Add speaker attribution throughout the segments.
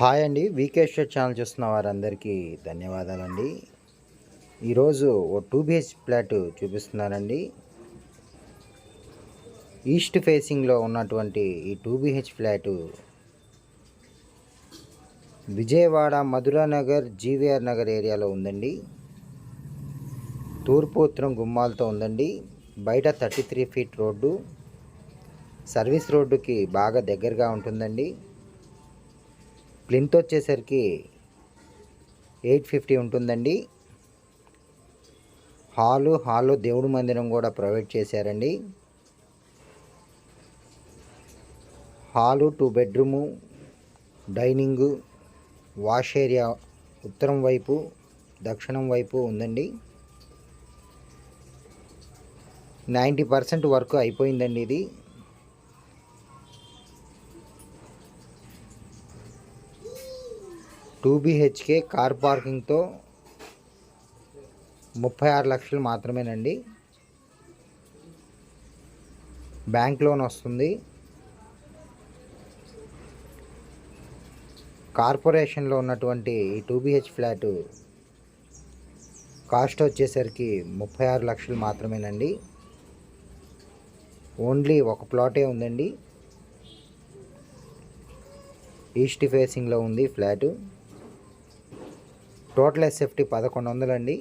Speaker 1: Hi అండి. వీకే show channel చూస్తున్న వారందరికీ ధన్యవాదాలండి. ఈరోజు ఓ 2 BHK ఫ్లాట్ చూపిస్తున్నానండి. ఈస్ట్ ఫేసింగ్లో ఉన్నటువంటి ఈ 2 BHK flat Vijayawada Madhuranagar GVR Nagar ఏరియాలో ఉందండి. తూర్పు ఉత్తరం గుమ్మాలతో ఉందండి. బయట 33 ఫీట్ రోడ్డు, సర్వీస్ రోడ్డుకి బాగా దగ్గరగా ఉంటుందండి. ప్లింత్ వచ్చేసరికి 850 ఉంటుందండి. హాలు దేవుడి మందిరం కూడా ప్రొవైడ్ చేశారండి. Hall 2 bedroom, dining, wash area ఉత్తరం వైపు దక్షిణం వైపు ఉందండి. 90% వర్క్ అయిపోయిందండి. ఇది 2 BHK కార్ పార్కింగ్తో 36 లక్షలు మాత్రమేనండి. బ్యాంక్ లోన్ వస్తుంది. కార్పొరేషన్లో ఉన్నటువంటి ఈ 2 BHK ఫ్లాట్ కాస్ట్ వచ్చేసరికి 36 లక్షలు మాత్రమేనండి. ఓన్లీ ఒక ప్లాటే ఉందండి. ఈస్ట్ ఫేసింగ్లో ఉంది ఫ్లాటు. టోటల్ SFT 1100 అండి.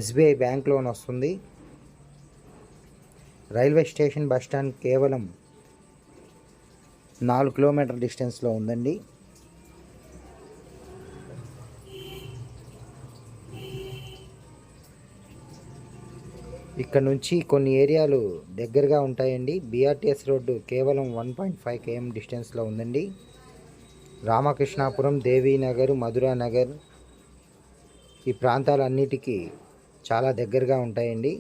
Speaker 1: SBI బ్యాంక్ లోన్ వస్తుంది. రైల్వే స్టేషన్ బస్ స్టాండ్ కేవలం 4 కిలోమీటర్ డిస్టెన్స్లో ఉందండి. ఇక్కడ నుంచి కొన్ని ఏరియాలు దగ్గరగా ఉంటాయండి. BRTS రోడ్డు కేవలం 1.5 km డిస్టెన్స్లో ఉందండి. రామకృష్ణాపురం, దేవీనగర్, మధురానగర్ ఈ ప్రాంతాలన్నిటికీ చాలా దగ్గరగా ఉంటాయండి.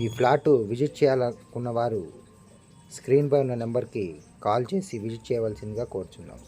Speaker 1: ఈ ఫ్లాటు విజిట్ చేయాలనుకున్న వారు స్క్రీన్పై ఉన్న నెంబర్కి కాల్ చేసి విజిట్ చేయవలసిందిగా కోరుచున్నాం.